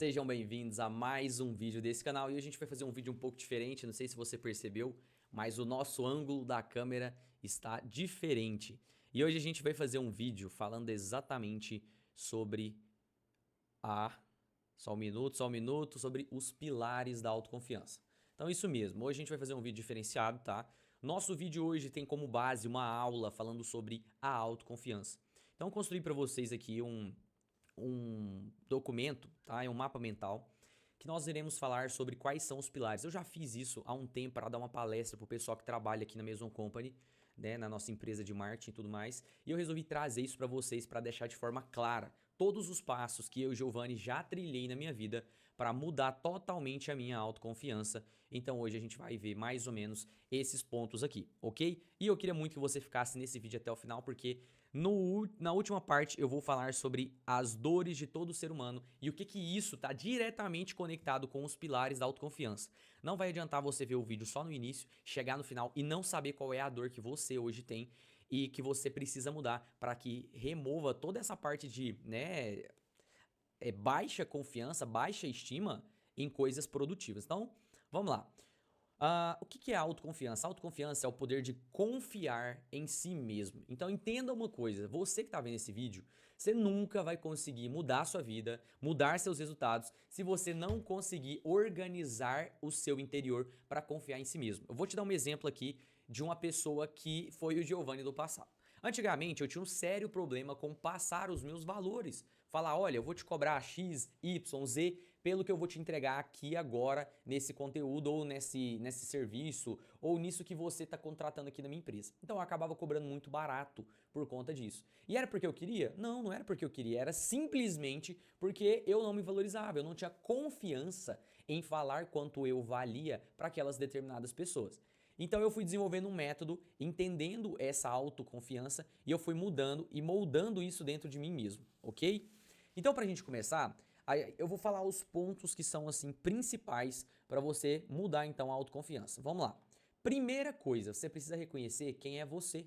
Sejam bem-vindos a mais um vídeo desse canal e a gente vai fazer um vídeo um pouco diferente, não sei se você percebeu, mas o nosso ângulo da câmera está diferente. E hoje a gente vai fazer um vídeo falando exatamente sobre só um minuto, sobre os pilares da autoconfiança. Então isso mesmo, hoje a gente vai fazer um vídeo diferenciado, tá? Nosso vídeo hoje tem como base uma aula falando sobre a autoconfiança. Então eu construí para vocês aqui um documento, tá? É um mapa mental, que nós iremos falar sobre quais são os pilares. Eu já fiz isso há um tempo para dar uma palestra para o pessoal que trabalha aqui na Maison Company, né, na nossa empresa de marketing e tudo mais, e eu resolvi trazer isso para vocês para deixar de forma clara todos os passos que eu e Giovanni já trilhei na minha vida para mudar totalmente a minha autoconfiança. Então hoje a gente vai ver mais ou menos esses pontos aqui, ok? E eu queria muito que você ficasse nesse vídeo até o final, porque na última parte eu vou falar sobre as dores de todo ser humano e o que isso está diretamente conectado com os pilares da autoconfiança. Não vai adiantar você ver o vídeo só no início, chegar no final e não saber qual é a dor que você hoje tem e que você precisa mudar para que remova toda essa parte de, né, baixa confiança, baixa estima em coisas produtivas. Então, vamos lá. O que é a autoconfiança? A autoconfiança é o poder de confiar em si mesmo. Então entenda uma coisa, você que está vendo esse vídeo, você nunca vai conseguir mudar a sua vida, mudar seus resultados, se você não conseguir organizar o seu interior para confiar em si mesmo. Eu vou te dar um exemplo aqui de uma pessoa que foi o Giovanni do passado. Antigamente eu tinha um sério problema com passar os meus valores. Falar, olha, eu vou te cobrar X, Y, Z pelo que eu vou te entregar aqui agora nesse conteúdo ou nesse serviço ou nisso que você está contratando aqui na minha empresa. Então eu acabava cobrando muito barato por conta disso. E era porque eu queria? Não, não era porque eu queria, era simplesmente porque eu não me valorizava, eu não tinha confiança em falar quanto eu valia para aquelas determinadas pessoas. Então eu fui desenvolvendo um método, entendendo essa autoconfiança e eu fui mudando e moldando isso dentro de mim mesmo, ok? Então pra gente começar, eu vou falar os pontos que são assim principais para você mudar então a autoconfiança. Vamos lá. Primeira coisa, você precisa reconhecer quem é você.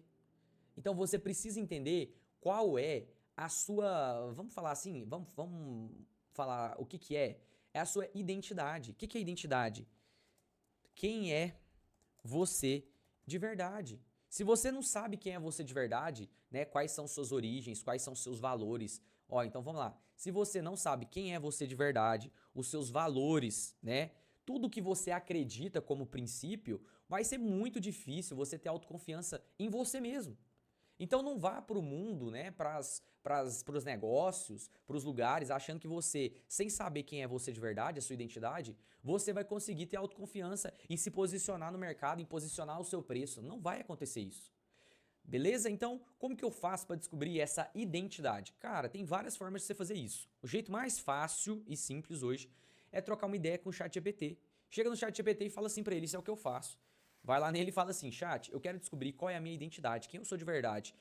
Então você precisa entender qual é a sua, vamos falar assim, vamos falar o que é? É a sua identidade. O que é identidade? Quem é você de verdade. Se você não sabe quem é você de verdade, né, quais são suas origens, quais são seus valores, ó, então vamos lá. Se você não sabe quem é você de verdade, os seus valores, né, tudo que você acredita como princípio, vai ser muito difícil você ter autoconfiança em você mesmo. Então não vá para o mundo, né, para os negócios, para os lugares, achando que você, sem saber quem é você de verdade, a sua identidade, você vai conseguir ter autoconfiança em se posicionar no mercado, em posicionar o seu preço. Não vai acontecer isso. Beleza? Então, como que eu faço para descobrir essa identidade? Cara, tem várias formas de você fazer isso. O jeito mais fácil e simples hoje é trocar uma ideia com o ChatGPT. Chega no ChatGPT e fala assim para ele, isso é o que eu faço. Vai lá nele e fala assim, chat, eu quero descobrir qual é a minha identidade, quem eu sou de verdade.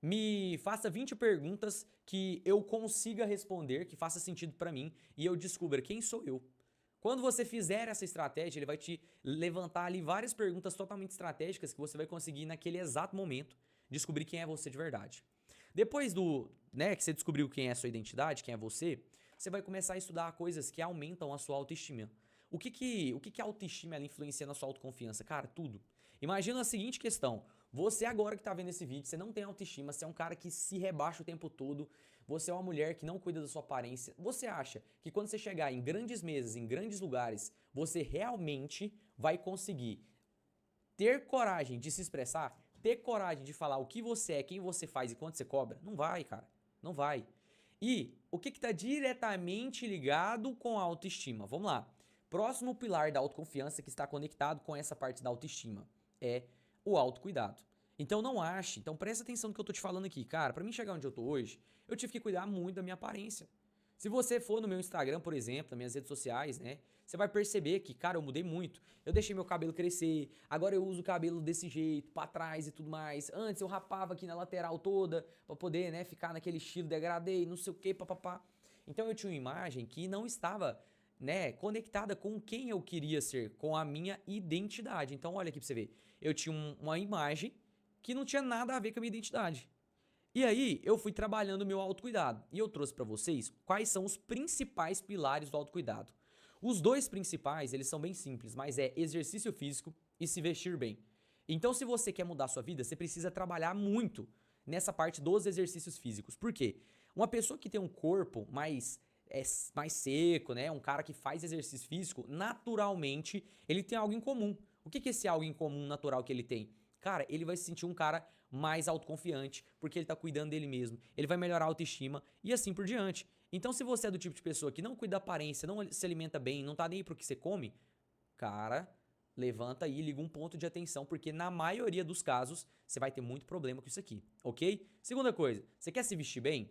Me faça 20 perguntas que eu consiga responder, que faça sentido para mim e eu descubra quem sou eu. Quando você fizer essa estratégia, ele vai te levantar ali várias perguntas totalmente estratégicas que você vai conseguir naquele exato momento descobrir quem é você de verdade. Depois né, que você descobriu quem é a sua identidade, quem é você, você vai começar a estudar coisas que aumentam a sua autoestima. O que a autoestima ela influencia na sua autoconfiança? Cara, tudo. Imagina a seguinte questão. Você agora que está vendo esse vídeo, você não tem autoestima, você é um cara que se rebaixa o tempo todo, você é uma mulher que não cuida da sua aparência. Você acha que quando você chegar em grandes mesas, em grandes lugares, você realmente vai conseguir ter coragem de se expressar? Ter coragem de falar o que você é, quem você faz e quanto você cobra? Não vai, cara. Não vai. E o que está diretamente ligado com a autoestima? Vamos lá. Próximo pilar da autoconfiança que está conectado com essa parte da autoestima é o autocuidado. Então não ache, então presta atenção no que eu tô te falando aqui. Cara, pra mim chegar onde eu tô hoje, eu tive que cuidar muito da minha aparência. Se você for no meu Instagram, por exemplo, nas minhas redes sociais, né? Você vai perceber que, cara, eu mudei muito. Eu deixei meu cabelo crescer, agora eu uso o cabelo desse jeito, pra trás e tudo mais. Antes eu rapava aqui na lateral toda, pra poder, né, ficar naquele estilo degradê, não sei o que, papapá. Então eu tinha uma imagem que não estava, né, conectada com quem eu queria ser, com a minha identidade. Então olha aqui pra você ver. Eu tinha uma imagem que não tinha nada a ver com a minha identidade. E aí, eu fui trabalhando o meu autocuidado e eu trouxe para vocês quais são os principais pilares do autocuidado. Os dois principais, eles são bem simples, mas é exercício físico e se vestir bem. Então, se você quer mudar a sua vida, você precisa trabalhar muito nessa parte dos exercícios físicos. Por quê? Uma pessoa que tem um corpo mais seco, né? Um cara que faz exercício físico, naturalmente, ele tem algo em comum. O que é esse algo em comum natural que ele tem? Cara, ele vai se sentir um cara mais autoconfiante, porque ele tá cuidando dele mesmo. Ele vai melhorar a autoestima e assim por diante. Então, se você é do tipo de pessoa que não cuida da aparência, não se alimenta bem, não tá nem aí pro que você come, cara, levanta aí e liga um ponto de atenção, porque na maioria dos casos você vai ter muito problema com isso aqui, ok? Segunda coisa, você quer se vestir bem?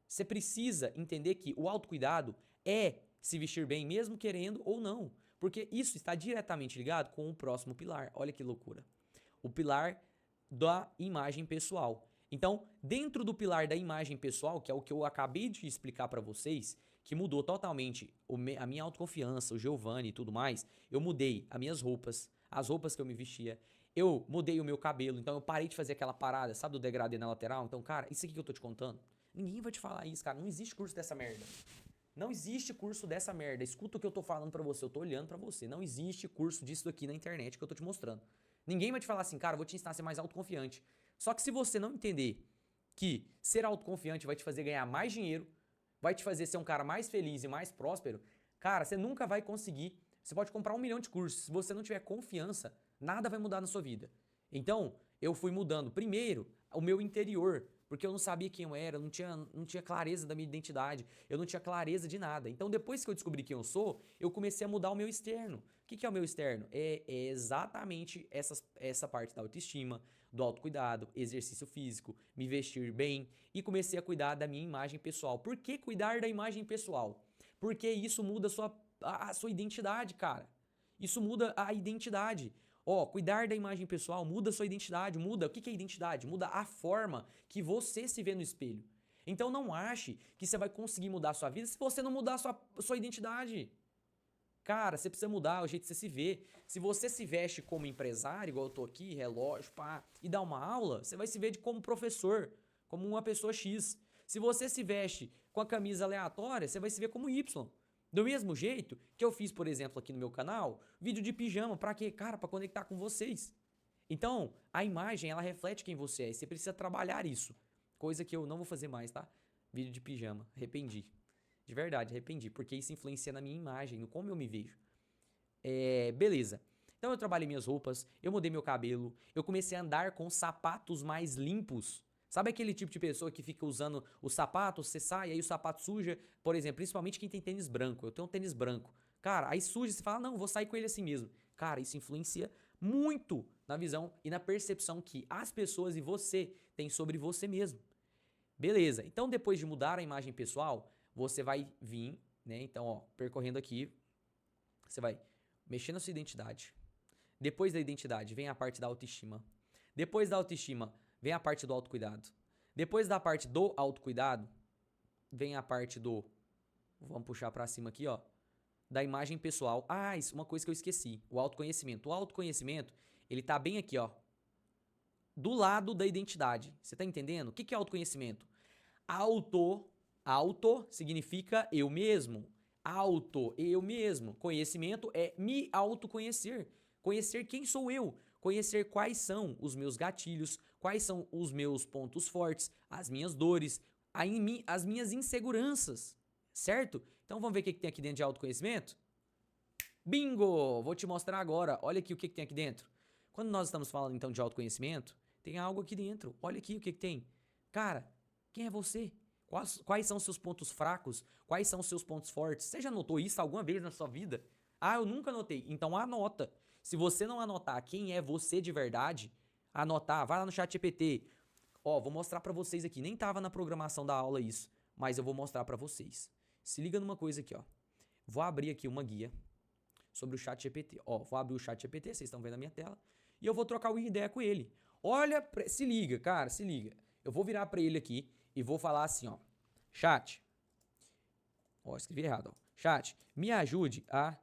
Você precisa entender que o autocuidado é se vestir bem, mesmo querendo ou não, porque isso está diretamente ligado com o próximo pilar. Olha que loucura. O pilar da imagem pessoal. Então, dentro do pilar da imagem pessoal, que é o que eu acabei de explicar para vocês, que mudou totalmente a minha autoconfiança, o Giovanni e tudo mais, eu mudei as minhas roupas, as roupas que eu me vestia, eu mudei o meu cabelo, então eu parei de fazer aquela parada, sabe, do degradê na lateral? Então, cara, isso aqui que eu tô te contando, ninguém vai te falar isso, cara, não existe curso dessa merda. Não existe curso dessa merda. Escuta o que eu tô falando pra você, eu tô olhando pra você. Não existe curso disso aqui na internet que eu tô te mostrando. Ninguém vai te falar assim, cara, eu vou te ensinar a ser mais autoconfiante. Só que se você não entender que ser autoconfiante vai te fazer ganhar mais dinheiro, vai te fazer ser um cara mais feliz e mais próspero, cara, você nunca vai conseguir. Você pode comprar 1 milhão de cursos. Se você não tiver confiança, nada vai mudar na sua vida. Então, eu fui mudando primeiro o meu interior, porque eu não sabia quem eu era, não tinha clareza da minha identidade, eu não tinha clareza de nada. Então, depois que eu descobri quem eu sou, eu comecei a mudar o meu externo. O que é o meu externo? É exatamente essa parte da autoestima, do autocuidado, exercício físico, me vestir bem e comecei a cuidar da minha imagem pessoal. Por que cuidar da imagem pessoal? Porque isso muda a sua identidade, cara. Isso muda a identidade. Ó, cuidar da imagem pessoal muda a sua identidade, muda. O que é identidade? Muda a forma que você se vê no espelho. Então não ache que você vai conseguir mudar a sua vida se você não mudar a sua identidade. Cara, você precisa mudar o jeito que você se vê. Se você se veste como empresário, igual eu tô aqui, relógio, pá, e dá uma aula, você vai se ver como professor, como uma pessoa X. Se você se veste com a camisa aleatória, você vai se ver como Y. Do mesmo jeito que eu fiz, por exemplo, aqui no meu canal, vídeo de pijama, pra quê? Cara, pra conectar com vocês. Então, a imagem, ela reflete quem você é e você precisa trabalhar isso. Coisa que eu não vou fazer mais, tá? Vídeo de pijama, arrependi. De verdade, arrependi, porque isso influencia na minha imagem, no como eu me vejo. Beleza. Então eu trabalhei minhas roupas, eu mudei meu cabelo, eu comecei a andar com sapatos mais limpos. Sabe aquele tipo de pessoa que fica usando o sapato, você sai, aí o sapato suja, por exemplo, principalmente quem tem tênis branco. Eu tenho um tênis branco. Cara, aí suja, você fala, não, vou sair com ele assim mesmo. Cara, isso influencia muito na visão e na percepção que as pessoas e você têm sobre você mesmo. Beleza, então depois de mudar a imagem pessoal, você vai vir, né? Então, ó, percorrendo aqui, você vai mexer na sua identidade. Depois da identidade, vem a parte da autoestima. Depois da autoestima, vem a parte do autocuidado. Depois da parte do autocuidado, vem a parte do... Vamos puxar pra cima aqui, ó. Da imagem pessoal. Ah, isso é uma coisa que eu esqueci. O autoconhecimento. O autoconhecimento, ele tá bem aqui, ó. Do lado da identidade. Você tá entendendo? O que é autoconhecimento? Auto significa eu mesmo. Eu mesmo. Conhecimento é me autoconhecer. Conhecer quem sou eu. Conhecer quais são os meus gatilhos, quais são os meus pontos fortes, as minhas dores, as minhas inseguranças. Certo? Então vamos ver o que tem aqui dentro de autoconhecimento? Bingo! Vou te mostrar agora. Olha aqui o que tem aqui dentro. Quando nós estamos falando então de autoconhecimento, tem algo aqui dentro. Olha aqui o que tem. Cara, quem é você? Quais são os seus pontos fracos? Quais são os seus pontos fortes? Você já notou isso alguma vez na sua vida? Ah, eu nunca notei. Então anota. Se você não anotar quem é você de verdade, anotar, vai lá no ChatGPT. Ó, vou mostrar pra vocês aqui. Nem tava na programação da aula isso, mas eu vou mostrar pra vocês. Se liga numa coisa aqui, ó. Vou abrir aqui uma guia sobre o ChatGPT. Ó, vou abrir o ChatGPT, vocês estão vendo a minha tela, e eu vou trocar uma ideia com ele. Olha, se liga, cara, se liga. Eu vou virar pra ele aqui e vou falar assim, ó. Chat. Ó, escrevi errado, ó. Chat, me ajude a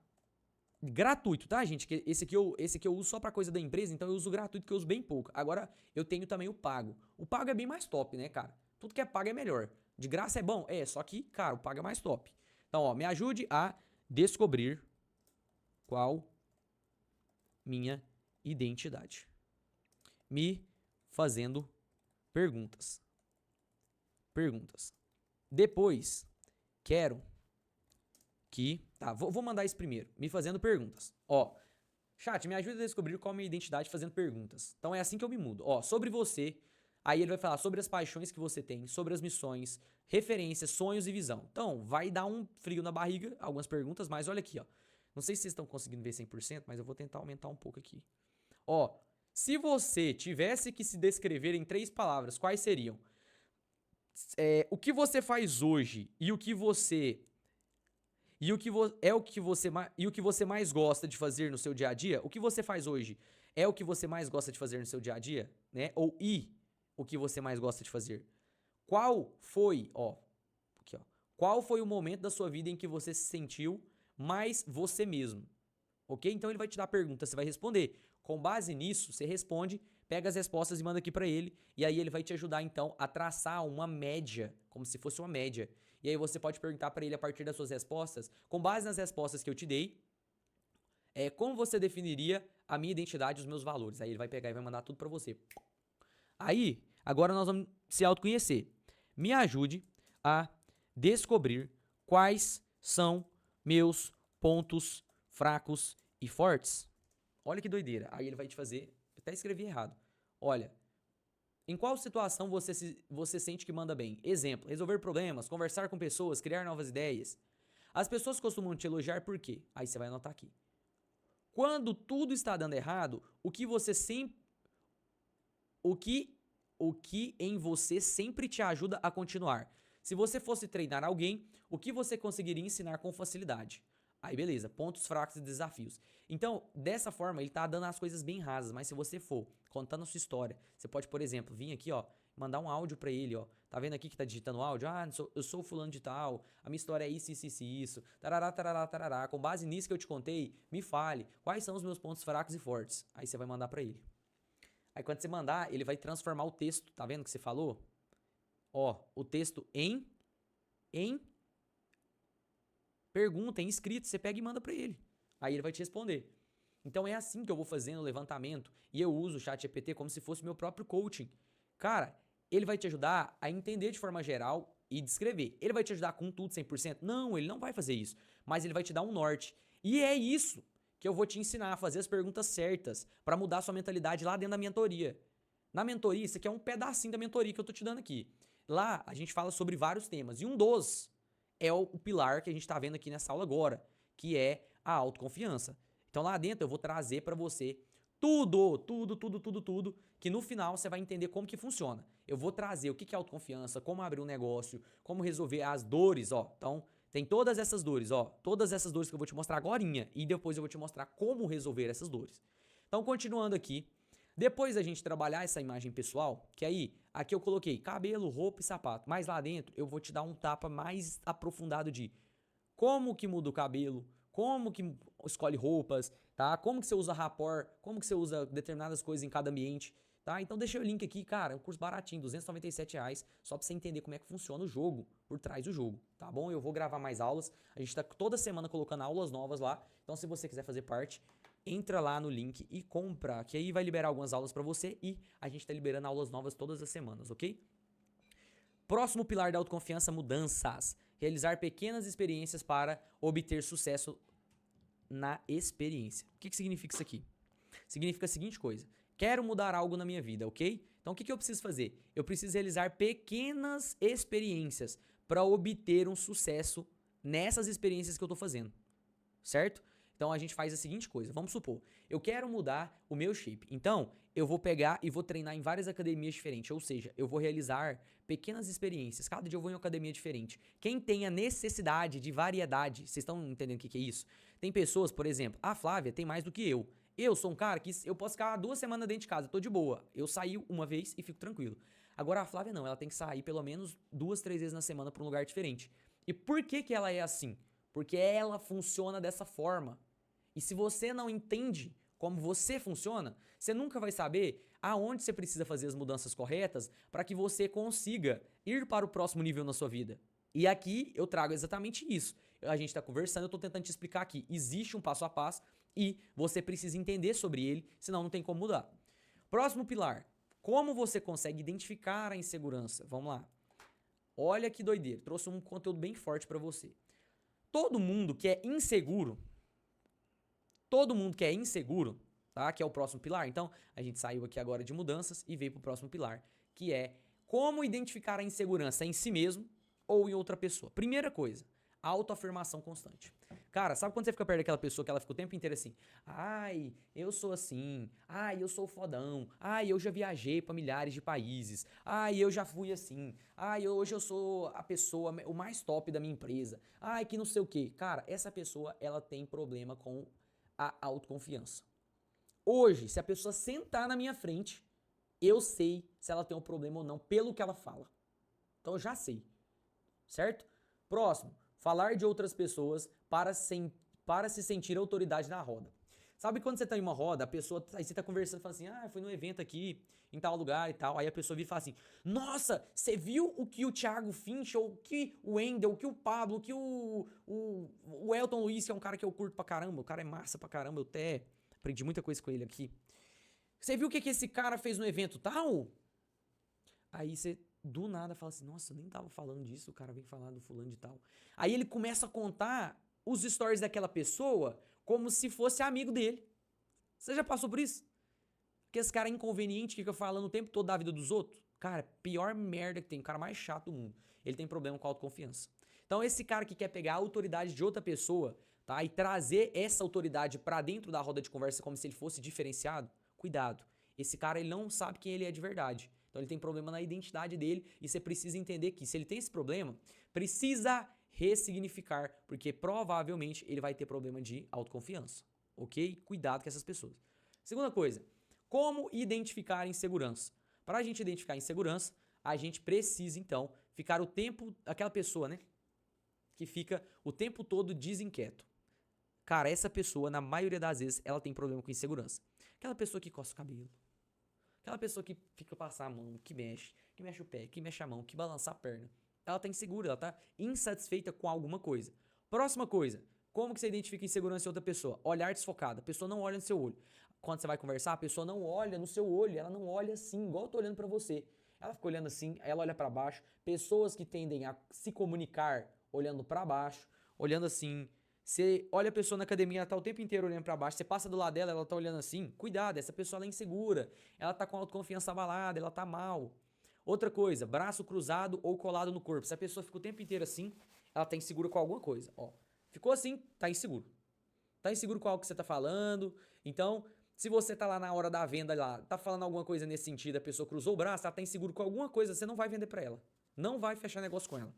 gratuito, tá, gente? Que esse aqui eu uso só pra coisa da empresa, então eu uso o gratuito, que eu uso bem pouco. Agora, eu tenho também o pago. O pago é bem mais top, né, cara? Tudo que é pago é melhor. De graça é bom? É, só que, cara, o pago é mais top. Então, ó, me ajude a descobrir qual minha identidade. Me fazendo perguntas. Perguntas. Depois, quero que... Tá, vou mandar isso primeiro. Me fazendo perguntas. Ó, chat, me ajuda a descobrir qual é a minha identidade fazendo perguntas. Então é assim que eu me mudo. Ó, sobre você, aí ele vai falar sobre as paixões que você tem, sobre as missões, referências, sonhos e visão. Então, vai dar um frio na barriga, algumas perguntas, mas olha aqui, ó. Não sei se vocês estão conseguindo ver 100%, mas eu vou tentar aumentar um pouco aqui. Ó, se você tivesse que se descrever em 3 palavras, quais seriam? O que você faz hoje e o que você e o que você mais gosta de fazer no seu dia a dia? O que você faz hoje é o que você mais gosta de fazer no seu dia a dia, né? Ou o que você mais gosta de fazer? Qual foi, ó, aqui, ó. Qual foi o momento da sua vida em que você se sentiu mais você mesmo? OK? Então ele vai te dar a pergunta, você vai responder. Com base nisso, você responde, pega as respostas e manda aqui pra ele, e aí ele vai te ajudar então a traçar uma média, como se fosse uma média. E aí você pode perguntar pra ele a partir das suas respostas, com base nas respostas que eu te dei, como você definiria a minha identidade e os meus valores. Aí ele vai pegar e vai mandar tudo pra você. Aí, agora nós vamos se autoconhecer. Me ajude a descobrir quais são meus pontos fracos e fortes. Olha que doideira. Aí ele vai te fazer... Eu até escrevi errado. Olha, em qual situação você sente que manda bem? Exemplo, resolver problemas, conversar com pessoas, criar novas ideias. As pessoas costumam te elogiar por quê? Aí você vai anotar aqui. Quando tudo está dando errado, o que em você sempre te ajuda a continuar? Se você fosse treinar alguém, o que você conseguiria ensinar com facilidade? Aí beleza, pontos fracos e desafios. Então, dessa forma, ele tá dando as coisas bem rasas, mas se você for contando a sua história, você pode, por exemplo, vir aqui, ó, mandar um áudio pra ele, ó. Tá vendo aqui que tá digitando o áudio? Ah, eu sou fulano de tal, a minha história é isso, isso, isso, isso. Tarará, tarará, tarará. Com base nisso que eu te contei, me fale quais são os meus pontos fracos e fortes. Aí você vai mandar pra ele. Aí quando você mandar, ele vai transformar o texto, tá vendo que você falou? Ó, o texto em pergunta, em escrito, você pega e manda pra ele. Aí ele vai te responder. Então é assim que eu vou fazendo o levantamento e eu uso o ChatGPT como se fosse meu próprio coaching. Cara, ele vai te ajudar a entender de forma geral e descrever. Ele vai te ajudar com tudo 100%? Não, ele não vai fazer isso. Mas ele vai te dar um norte. E é isso que eu vou te ensinar a fazer as perguntas certas para mudar sua mentalidade lá dentro da mentoria. Na mentoria, isso aqui é um pedacinho da mentoria que eu tô te dando aqui. Lá a gente fala sobre vários temas e um dos é o pilar que a gente está vendo aqui nessa aula agora, que é a autoconfiança. Então lá dentro eu vou trazer para você tudo, que no final você vai entender como que funciona. Eu vou trazer o que é autoconfiança, como abrir um negócio, como resolver as dores, ó. Então tem todas essas dores, ó, todas essas dores que eu vou te mostrar agorinha e depois eu vou te mostrar como resolver essas dores. Então continuando aqui, depois da gente trabalhar essa imagem pessoal, que aí, aqui eu coloquei cabelo, roupa e sapato, mas lá dentro eu vou te dar um tapa mais aprofundado de como que muda o cabelo, como que escolhe roupas, tá? Como que você usa rapport, como que você usa determinadas coisas em cada ambiente, tá? Então deixei o link aqui, cara, é um curso baratinho, R$ 297, só pra você entender como é que funciona o jogo, por trás do jogo, tá bom? Eu vou gravar mais aulas, a gente tá toda semana colocando aulas novas lá, então se você quiser fazer parte, entra lá no link e compra, que aí vai liberar algumas aulas pra você e a gente tá liberando aulas novas todas as semanas, ok? Próximo pilar da autoconfiança, mudanças. Realizar pequenas experiências para obter sucesso na experiência. O que significa isso aqui? Significa a seguinte coisa. Quero mudar algo na minha vida, ok? Então o que eu preciso fazer? Eu preciso realizar pequenas experiências para obter um sucesso nessas experiências que eu tô fazendo, certo? Então a gente faz a seguinte coisa, vamos supor, eu quero mudar o meu shape, então eu vou pegar e vou treinar em várias academias diferentes, ou seja, eu vou realizar pequenas experiências, cada dia eu vou em uma academia diferente. Quem tem a necessidade de variedade, vocês estão entendendo o que é isso? Tem pessoas, por exemplo, a Flávia tem mais do que eu. Eu sou um cara que eu posso ficar 2 semanas dentro de casa, tô de boa. Eu saí uma vez e fico tranquilo. Agora a Flávia não, ela tem que sair pelo menos 2, 3 vezes na semana para um lugar diferente. E por que ela é assim? Porque ela funciona dessa forma. E se você não entende como você funciona, você nunca vai saber aonde você precisa fazer as mudanças corretas para que você consiga ir para o próximo nível na sua vida. E aqui eu trago exatamente isso. A gente está conversando, eu estou tentando te explicar aqui. Existe um passo a passo e você precisa entender sobre ele, senão não tem como mudar. Próximo pilar. Como você consegue identificar a insegurança? Vamos lá. Olha que doideira. Trouxe um conteúdo bem forte para você. Todo mundo que é inseguro, tá? Que é o próximo pilar. Então, a gente saiu aqui agora de mudanças e veio pro próximo pilar, que é como identificar a insegurança em si mesmo ou em outra pessoa. Primeira coisa, autoafirmação constante. Cara, sabe quando você fica perto daquela pessoa que ela fica o tempo inteiro assim: ai, eu sou assim, ai, eu sou fodão, ai, eu já viajei pra milhares de países, ai, eu já fui assim, ai, hoje eu sou a pessoa, o mais top da minha empresa, ai, que não sei o que. Cara, essa pessoa, ela tem problema com a autoconfiança. Hoje, se a pessoa sentar na minha frente, eu sei se ela tem um problema ou não pelo que ela fala. Então eu já sei, certo? Próximo, falar de outras pessoas para se sentir autoridade na roda. Sabe quando você tá em uma roda, a pessoa, aí você tá conversando e fala assim: ah, fui num evento aqui, em tal lugar e tal. Aí a pessoa vira e fala assim: nossa, você viu o que o Thiago Finch, ou o que o Wendel, o que o Pablo, o que o Elton Luiz, que é um cara que eu curto pra caramba, o cara é massa pra caramba, eu até aprendi muita coisa com ele aqui. Você viu o que esse cara fez no evento tal? Aí você do nada fala assim: nossa, eu nem tava falando disso, o cara vem falar do fulano de tal. Aí ele começa a contar os stories daquela pessoa como se fosse amigo dele. Você já passou por isso? Porque esse cara é inconveniente que fica falando o tempo todo da vida dos outros. Cara, pior merda que tem, o cara mais chato do mundo. Ele tem problema com a autoconfiança. Então esse cara que quer pegar a autoridade de outra pessoa, tá, e trazer essa autoridade pra dentro da roda de conversa como se ele fosse diferenciado, cuidado. Esse cara, ele não sabe quem ele é de verdade. Então ele tem problema na identidade dele e você precisa entender que se ele tem esse problema, precisa ressignificar, porque provavelmente ele vai ter problema de autoconfiança, ok? Cuidado com essas pessoas. Segunda coisa, como identificar insegurança? Para a gente identificar insegurança, a gente precisa então ficar o tempo, aquela pessoa, né, que fica o tempo todo desinquieto. Cara, essa pessoa, na maioria das vezes, ela tem problema com insegurança. Aquela pessoa que coça o cabelo, aquela pessoa que fica passar a mão, que mexe o pé, que mexe a mão, que balança a perna. Ela tá insegura, ela tá insatisfeita com alguma coisa. Próxima coisa, como que você identifica insegurança em outra pessoa? Olhar desfocado. A pessoa não olha no seu olho. Quando você vai conversar, a pessoa não olha no seu olho, ela não olha assim, igual eu tô olhando pra você. Ela fica olhando assim, ela olha pra baixo. Pessoas que tendem a se comunicar olhando pra baixo, olhando assim. Você olha a pessoa na academia, ela tá o tempo inteiro olhando pra baixo, você passa do lado dela, ela tá olhando assim. Cuidado, essa pessoa ela é insegura, ela tá com a autoconfiança abalada, ela tá mal. Outra coisa, braço cruzado ou colado no corpo. Se a pessoa fica o tempo inteiro assim, ela tá insegura com alguma coisa. Ó, ficou assim, tá inseguro. Tá inseguro com algo que você tá falando. Então, se você tá lá na hora da venda lá, tá falando alguma coisa nesse sentido, a pessoa cruzou o braço, ela tá inseguro com alguma coisa, você não vai vender pra ela. Não vai fechar negócio com ela.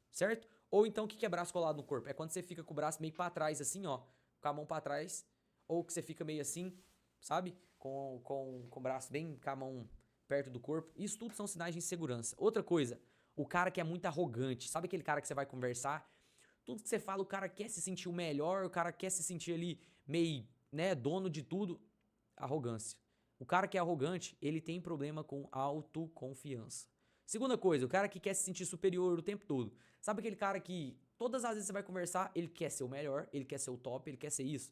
Certo? Ou então, o que é braço colado no corpo? É quando você fica com o braço meio pra trás, assim, ó. Com a mão pra trás. Ou que você fica meio assim, sabe? Com o braço bem com a mão perto do corpo. Isso tudo são sinais de insegurança. Outra coisa, o cara que é muito arrogante. Sabe aquele cara que você vai conversar? Tudo que você fala, o cara quer se sentir o melhor, o cara quer se sentir ali meio, né, dono de tudo. Arrogância. O cara que é arrogante, ele tem problema com autoconfiança. Segunda coisa, o cara que quer se sentir superior o tempo todo. Sabe aquele cara que todas as vezes você vai conversar, ele quer ser o melhor, ele quer ser o top, ele quer ser isso?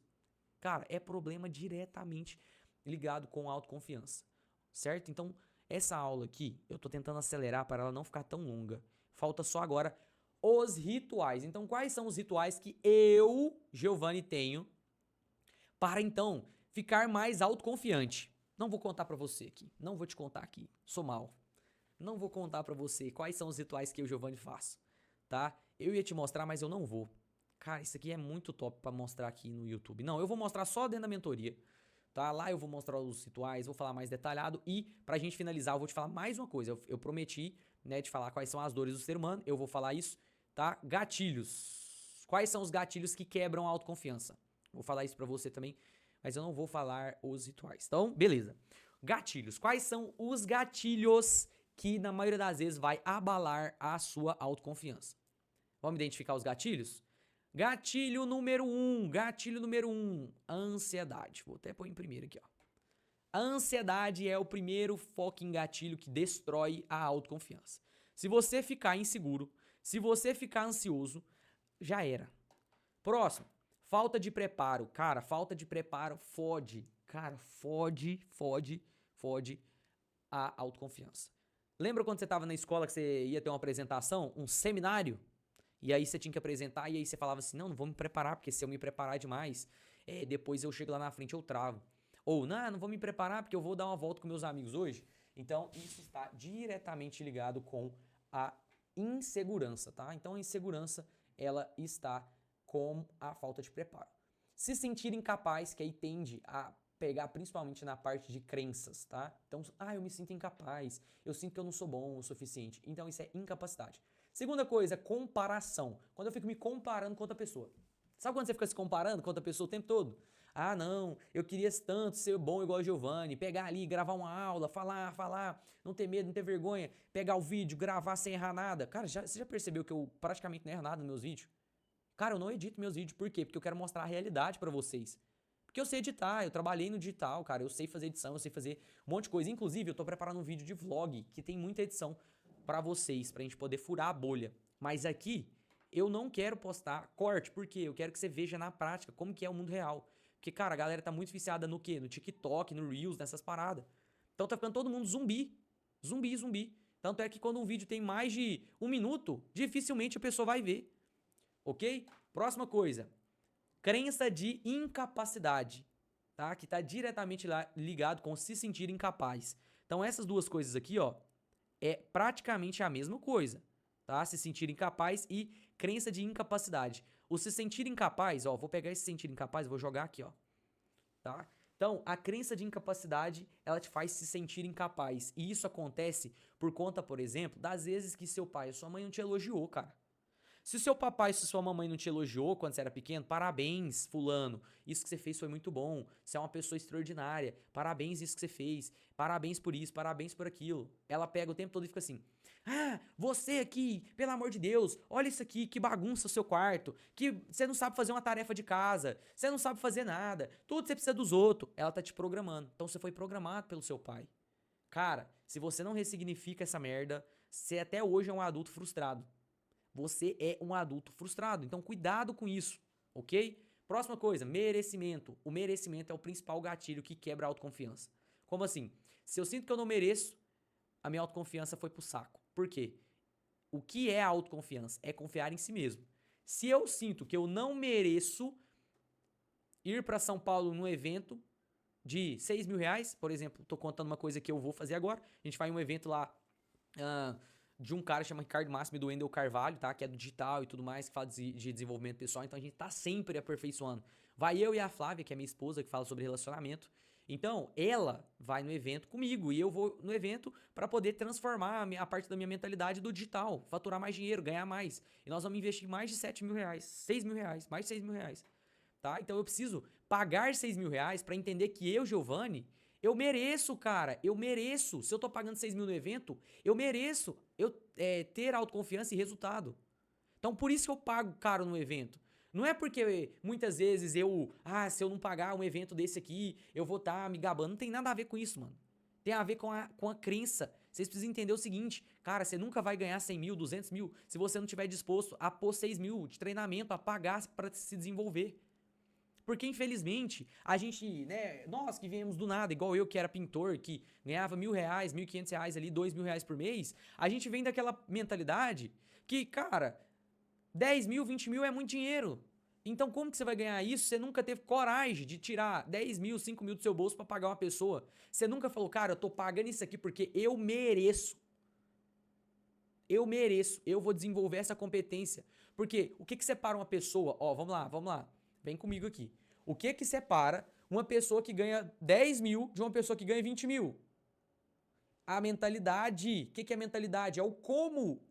Cara, é problema diretamente ligado com autoconfiança, certo? Então, essa aula aqui, eu tô tentando acelerar para ela não ficar tão longa. Falta só agora os rituais. Então, quais são os rituais que eu, Giovanni, tenho para, então, ficar mais autoconfiante? Não vou contar pra você aqui, não vou te contar aqui, sou mal. Não vou contar pra você quais são os rituais que eu, Giovanni, faço, tá? Eu ia te mostrar, mas eu não vou. Cara, isso aqui é muito top pra mostrar aqui no YouTube. Não, eu vou mostrar só dentro da mentoria, tá? Lá eu vou mostrar os rituais, vou falar mais detalhado e pra gente finalizar eu vou te falar mais uma coisa. Eu prometi, né, de falar quais são as dores do ser humano, eu vou falar isso, tá? Gatilhos. Quais são os gatilhos que quebram a autoconfiança? Vou falar isso pra você também, mas eu não vou falar os rituais. Então, beleza. Gatilhos. Quais são os gatilhos que na maioria das vezes vai abalar a sua autoconfiança? Vamos identificar os gatilhos? Gatilho número 1, ansiedade. Vou até pôr em primeiro aqui, ó. A ansiedade é o primeiro fucking gatilho que destrói a autoconfiança. Se você ficar inseguro, se você ficar ansioso, já era. Próximo, falta de preparo. Cara, falta de preparo fode. Cara, fode a autoconfiança. Lembra quando você estava na escola que você ia ter uma apresentação, um seminário? E aí você tinha que apresentar e aí você falava assim, não vou me preparar, porque se eu me preparar demais, depois eu chego lá na frente eu travo. Ou, não vou me preparar porque eu vou dar uma volta com meus amigos hoje. Então, isso está diretamente ligado com a insegurança, tá? Então, a insegurança, ela está com a falta de preparo. Se sentir incapaz, que aí tende a pegar principalmente na parte de crenças, tá? Então, eu me sinto incapaz, eu sinto que eu não sou bom o suficiente. Então, isso é incapacidade. Segunda coisa, comparação. Quando eu fico me comparando com outra pessoa. Sabe quando você fica se comparando com outra pessoa o tempo todo? Ah, não, eu queria tanto ser bom igual o Giovanni, pegar ali, gravar uma aula, falar, não ter medo, não ter vergonha, pegar o vídeo, gravar sem errar nada. Cara, você já percebeu que eu praticamente não erro nada nos meus vídeos? Cara, eu não edito meus vídeos, por quê? Porque eu quero mostrar a realidade pra vocês. Porque eu sei editar, eu trabalhei no digital, cara, eu sei fazer edição, eu sei fazer um monte de coisa. Inclusive, eu tô preparando um vídeo de vlog que tem muita edição pra vocês, pra gente poder furar a bolha. Mas aqui, eu não quero postar corte, porque eu quero que você veja na prática como que é o mundo real. Porque, cara, a galera tá muito viciada no quê? No TikTok, no Reels, nessas paradas. Então tá ficando todo mundo zumbi. Zumbi. Tanto é que quando um vídeo tem mais de 1 minuto, dificilmente a pessoa vai ver. Ok? Próxima coisa. Crença de incapacidade, tá? Que tá diretamente ligado com se sentir incapaz. Então essas duas coisas aqui, ó, é praticamente a mesma coisa, tá? Se sentir incapaz e crença de incapacidade. O se sentir incapaz, ó, vou pegar esse sentir incapaz e vou jogar aqui, ó, tá? Então, a crença de incapacidade, ela te faz se sentir incapaz. E isso acontece por conta, por exemplo, das vezes que seu pai ou sua mãe não te elogiou, cara. Se o seu papai e sua mamãe não te elogiou quando você era pequeno, parabéns, fulano. Isso que você fez foi muito bom. Você é uma pessoa extraordinária. Parabéns isso que você fez. Parabéns por isso, parabéns por aquilo. Ela pega o tempo todo e fica assim: ah, você aqui, pelo amor de Deus, olha isso aqui, que bagunça o seu quarto, que você não sabe fazer uma tarefa de casa, você não sabe fazer nada, tudo você precisa dos outros. Ela tá te programando. Então você foi programado pelo seu pai. Cara, se você não ressignifica essa merda, você até hoje é um adulto frustrado. Você é um adulto frustrado. Então, cuidado com isso, ok? Próxima coisa, merecimento. O merecimento é o principal gatilho que quebra a autoconfiança. Como assim? Se eu sinto que eu não mereço, a minha autoconfiança foi pro saco. Por quê? O que é a autoconfiança? É confiar em si mesmo. Se eu sinto que eu não mereço ir para São Paulo num evento de 6 mil reais, por exemplo, tô contando uma coisa que eu vou fazer agora. A gente vai em um evento lá de um cara que chama Ricardo Máximo e do Wendel Carvalho, tá? Que é do digital e tudo mais, que fala de desenvolvimento pessoal. Então a gente tá sempre aperfeiçoando. Vai eu e a Flávia, que é minha esposa, que fala sobre relacionamento. Então, ela vai no evento comigo e eu vou no evento para poder transformar a parte da minha mentalidade do digital, faturar mais dinheiro, ganhar mais. E nós vamos investir mais de 7 mil reais, 6 mil reais, mais de 6 mil reais. Tá? Então eu preciso pagar 6 mil reais para entender que eu, Giovanni, eu mereço, cara, eu mereço. Se eu tô pagando 6 mil no evento, eu mereço ter autoconfiança e resultado. Então por isso que eu pago caro no evento. Não é porque muitas vezes se eu não pagar um evento desse aqui, eu vou estar me gabando. Não tem nada a ver com isso, mano. Tem a ver com a crença. Vocês precisam entender o seguinte, cara, você nunca vai ganhar 100 mil, 200 mil, se você não estiver disposto a pôr 6 mil de treinamento, a pagar para se desenvolver. Porque, infelizmente, a gente, né, nós que viemos do nada, igual eu que era pintor, que ganhava R$1.000, R$1.500 ali, R$2.000 por mês, a gente vem daquela mentalidade que, cara, 10 mil, 20 mil é muito dinheiro. Então, como que você vai ganhar isso? Você nunca teve coragem de tirar 10 mil, 5 mil do seu bolso pra pagar uma pessoa. Você nunca falou, cara, eu tô pagando isso aqui porque eu mereço. Eu mereço, eu vou desenvolver essa competência. Porque o que separa uma pessoa? Ó, vamos lá. Vem comigo aqui. O que separa uma pessoa que ganha 10 mil de uma pessoa que ganha 20 mil? A mentalidade. O que é a mentalidade? É o como.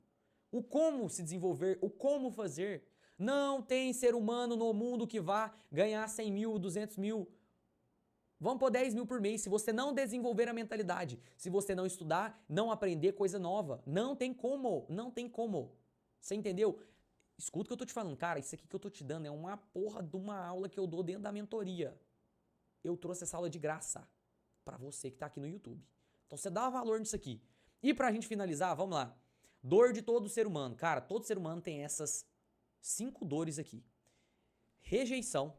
O como se desenvolver, o como fazer. Não tem ser humano no mundo que vá ganhar 100 mil, 200 mil. Vamos pôr 10 mil por mês. Se você não desenvolver a mentalidade, se você não estudar, não aprender coisa nova. Não tem como. Você entendeu? Escuta o que eu tô te falando. Cara, isso aqui que eu tô te dando é uma porra de uma aula que eu dou dentro da mentoria. Eu trouxe essa aula de graça pra você que tá aqui no YouTube. Então você dá valor nisso aqui. E pra gente finalizar, vamos lá. Dor de todo ser humano. Cara, todo ser humano tem essas 5 dores aqui. Rejeição,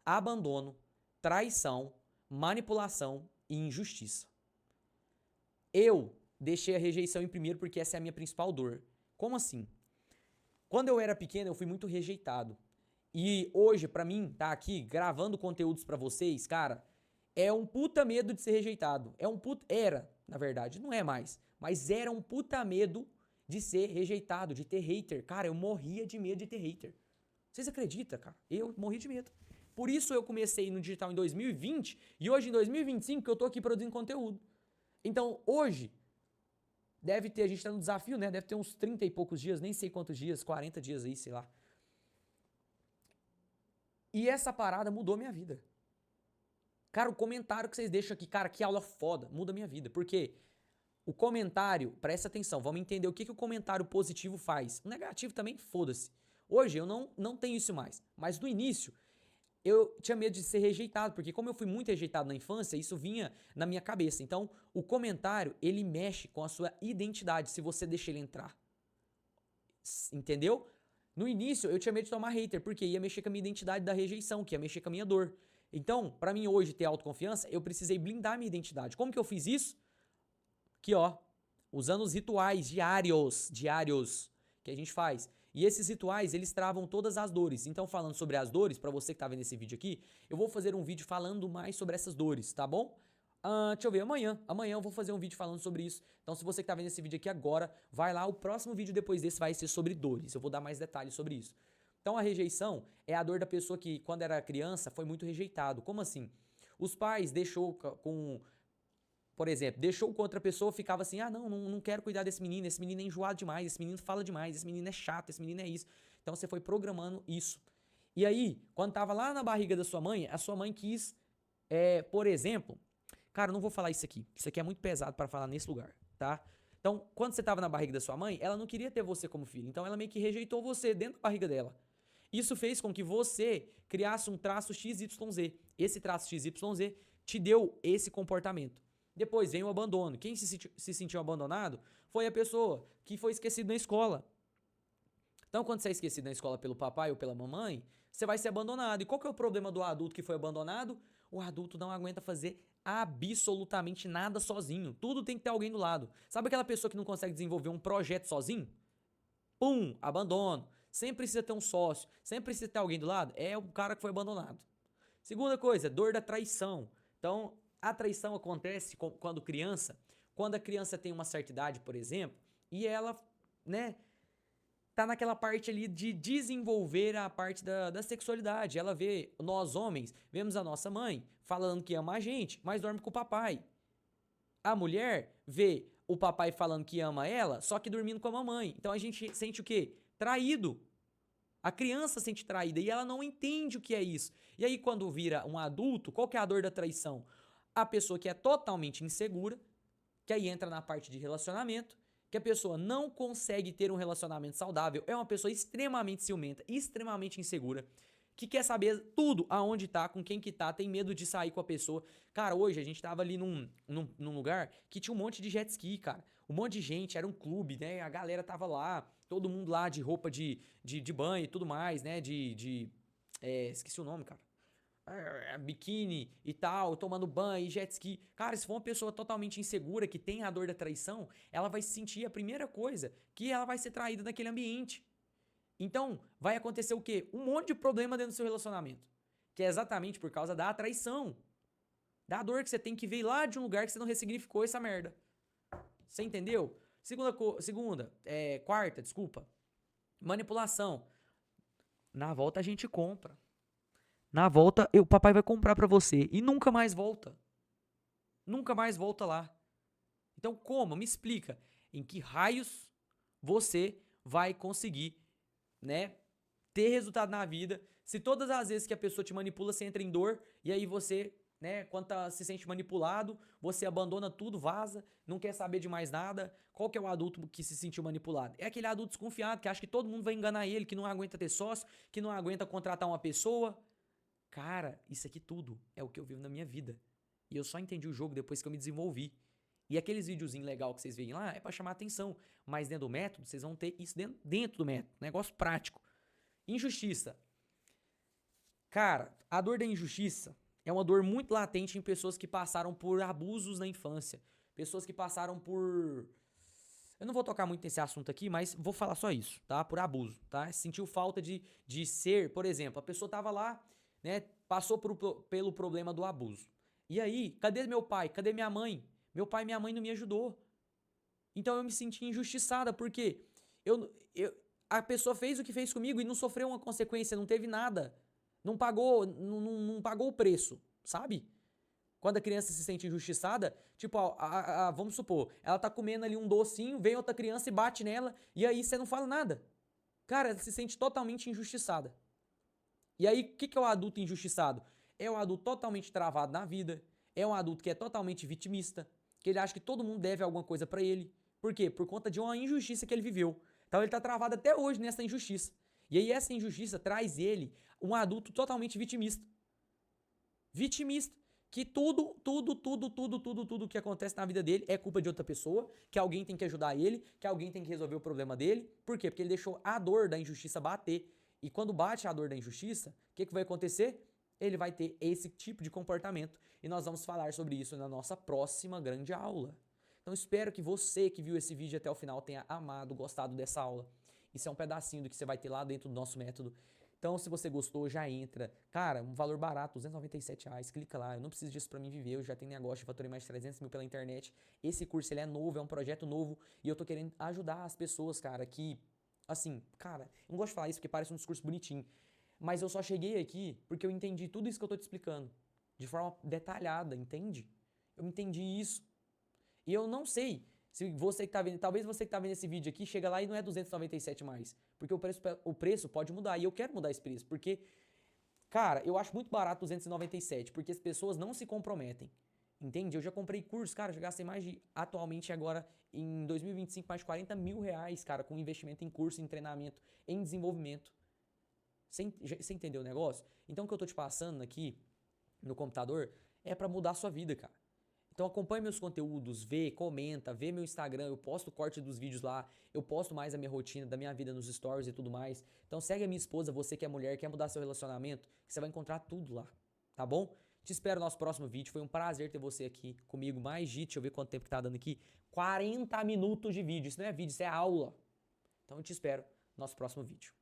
abandono, traição, manipulação e injustiça. Eu deixei a rejeição em primeiro porque essa é a minha principal dor. Como assim? Quando eu era pequeno, eu fui muito rejeitado. E hoje, pra mim, tá aqui gravando conteúdos pra vocês, cara, é um puta medo de ser rejeitado. Era, na verdade, não é mais, mas era um puta medo de ser rejeitado, de ter hater. Cara, eu morria de medo de ter hater. Vocês acreditam, cara? Eu morri de medo. Por isso eu comecei no digital em 2020 e hoje em 2025 que eu tô aqui produzindo conteúdo. Então, hoje, deve ter, a gente tá no desafio, né? Deve ter uns 30 e poucos dias, nem sei quantos dias, 40 dias aí, sei lá. E essa parada mudou minha vida. Cara, o comentário que vocês deixam aqui, cara, que aula foda, muda minha vida. Porque o comentário, presta atenção, vamos entender o que o comentário positivo faz. O negativo também, foda-se. Hoje eu não tenho isso mais. Mas no início, eu tinha medo de ser rejeitado, porque como eu fui muito rejeitado na infância, isso vinha na minha cabeça. Então, o comentário, ele mexe com a sua identidade, se você deixa ele entrar. Entendeu? No início, eu tinha medo de tomar hater, porque ia mexer com a minha identidade da rejeição, que ia mexer com a minha dor. Então, pra mim hoje ter autoconfiança, eu precisei blindar minha identidade. Como que eu fiz isso? Aqui, ó, usando os rituais diários que a gente faz. E esses rituais, eles travam todas as dores. Então, falando sobre as dores, pra você que tá vendo esse vídeo aqui, eu vou fazer um vídeo falando mais sobre essas dores, tá bom? Deixa eu ver, amanhã eu vou fazer um vídeo falando sobre isso. Então, se você que tá vendo esse vídeo aqui agora, vai lá, o próximo vídeo depois desse vai ser sobre dores. Eu vou dar mais detalhes sobre isso. Então, a rejeição é a dor da pessoa que, quando era criança, foi muito rejeitado. Como assim? Os pais deixou com... Por exemplo, deixou com outra pessoa, ficava assim, não quero cuidar desse menino é enjoado demais, esse menino fala demais, esse menino é chato, esse menino é isso. Então você foi programando isso. E aí, quando tava lá na barriga da sua mãe, a sua mãe quis, por exemplo, cara, eu não vou falar isso aqui é muito pesado pra falar nesse lugar, tá? Então, quando você tava na barriga da sua mãe, ela não queria ter você como filho, então ela meio que rejeitou você dentro da barriga dela. Isso fez com que você criasse um traço XYZ. Esse traço XYZ te deu esse comportamento. Depois vem o abandono. Quem se sentiu abandonado foi a pessoa que foi esquecido na escola. Então, quando você é esquecido na escola pelo papai ou pela mamãe, você vai ser abandonado. E qual que é o problema do adulto que foi abandonado? O adulto não aguenta fazer absolutamente nada sozinho. Tudo tem que ter alguém do lado. Sabe aquela pessoa que não consegue desenvolver um projeto sozinho? Pum, abandono. Sempre precisa ter um sócio, sempre precisa ter alguém do lado. É o cara que foi abandonado. Segunda coisa, dor da traição. Então, a traição acontece quando a criança tem uma certa idade, por exemplo, e ela, né, tá naquela parte ali de desenvolver a parte da sexualidade. Ela vê, nós homens, vemos a nossa mãe falando que ama a gente, mas dorme com o papai. A mulher vê o papai falando que ama ela, só que dormindo com a mamãe. Então a gente sente o quê? Traído. A criança sente traída e ela não entende o que é isso. E aí, quando vira um adulto, qual que é a dor da traição? A pessoa que é totalmente insegura, que aí entra na parte de relacionamento, que a pessoa não consegue ter um relacionamento saudável, é uma pessoa extremamente ciumenta, extremamente insegura, que quer saber tudo, aonde tá, com quem que tá, tem medo de sair com a pessoa. Cara, hoje a gente tava ali num lugar que tinha um monte de jet ski, cara. Um monte de gente, era um clube, né? A galera tava lá, todo mundo lá de roupa de banho e tudo mais, né? Esqueci o nome, cara. Biquíni e tal, tomando banho e jet ski. Cara, se for uma pessoa totalmente insegura, que tem a dor da traição, ela vai sentir a primeira coisa, que ela vai ser traída naquele ambiente. Então, vai acontecer o quê? Um monte de problema dentro do seu relacionamento. Que é exatamente por causa da traição. Da dor que você tem que ver lá de um lugar que você não ressignificou essa merda. Você entendeu? Quarta, desculpa. Manipulação. Na volta a gente compra. Na volta, o papai vai comprar pra você e nunca mais volta. Nunca mais volta lá. Então, como? Me explica. Em que raios você vai conseguir, né, ter resultado na vida se todas as vezes que a pessoa te manipula, você entra em dor e aí você né? Quando se sente manipulado, você abandona tudo, vaza, não quer saber de mais nada. Qual que é o adulto que se sentiu manipulado? É aquele adulto desconfiado, que acha que todo mundo vai enganar ele, que não aguenta ter sócio, que não aguenta contratar uma pessoa. Cara, isso aqui tudo é o que eu vivo na minha vida. E eu só entendi o jogo depois que eu me desenvolvi. E aqueles videozinhos legais que vocês veem lá é pra chamar atenção. Mas dentro do método, vocês vão ter isso dentro do método. Negócio prático. Injustiça. Cara, a dor da injustiça é uma dor muito latente em pessoas que passaram por abusos na infância. Pessoas que passaram por... Eu não vou tocar muito nesse assunto aqui, mas vou falar só isso, tá? Por abuso, tá? Sentiu falta de ser, por exemplo, a pessoa tava lá, né? Passou pelo problema do abuso. E aí, cadê meu pai? Cadê minha mãe? Meu pai e minha mãe não me ajudou. Então eu me senti injustiçada, porque a pessoa fez o que fez comigo e não sofreu uma consequência, não teve nada. Não pagou, não pagou o preço, sabe? Quando a criança se sente injustiçada, tipo, vamos supor, ela tá comendo ali um docinho, vem outra criança e bate nela, e aí você não fala nada. Cara, ela se sente totalmente injustiçada. E aí, o que é o adulto injustiçado? É um adulto totalmente travado na vida, é um adulto que é totalmente vitimista, que ele acha que todo mundo deve alguma coisa pra ele. Por quê? Por conta de uma injustiça que ele viveu. Então ele tá travado até hoje nessa injustiça. E aí essa injustiça traz ele um adulto totalmente vitimista. Vitimista. Que tudo que acontece na vida dele é culpa de outra pessoa, que alguém tem que ajudar ele, que alguém tem que resolver o problema dele. Por quê? Porque ele deixou a dor da injustiça bater. E quando bate a dor da injustiça, o que vai acontecer? Ele vai ter esse tipo de comportamento. E nós vamos falar sobre isso na nossa próxima grande aula. Então espero que você que viu esse vídeo até o final tenha amado, gostado dessa aula. Isso é um pedacinho do que você vai ter lá dentro do nosso método. Então, se você gostou, já entra. Cara, um valor barato, R$297. Clica lá. Eu não preciso disso pra mim viver. Eu já tenho negócio, faturei mais de 300 mil pela internet. Esse curso, ele é novo, é um projeto novo. E eu tô querendo ajudar as pessoas, cara, que... Assim, cara, eu não gosto de falar isso porque parece um discurso bonitinho. Mas eu só cheguei aqui porque eu entendi tudo isso que eu tô te explicando. De forma detalhada, entende? Eu entendi isso. E eu não sei se você que tá vendo, talvez você que tá vendo esse vídeo aqui, chega lá e não é 297 mais. Porque o preço pode mudar. E eu quero mudar esse preço. Porque, cara, eu acho muito barato 297. Porque as pessoas não se comprometem. Entende? Eu já comprei curso, cara, eu já gastei mais de, atualmente agora, em 2025, mais de 40 mil reais, cara, com investimento em curso, em treinamento, em desenvolvimento. Você entendeu o negócio? Então o que eu tô te passando aqui no computador é pra mudar a sua vida, cara. Então acompanhe meus conteúdos, comenta, vê meu Instagram, eu posto corte dos vídeos lá, eu posto mais a minha rotina, da minha vida nos stories e tudo mais. Então segue a minha esposa, você que é mulher, quer mudar seu relacionamento, que você vai encontrar tudo lá, tá bom? Te espero no nosso próximo vídeo, foi um prazer ter você aqui comigo, deixa eu ver quanto tempo que tá dando aqui, 40 minutos de vídeo, isso não é vídeo, isso é aula. Então eu te espero no nosso próximo vídeo.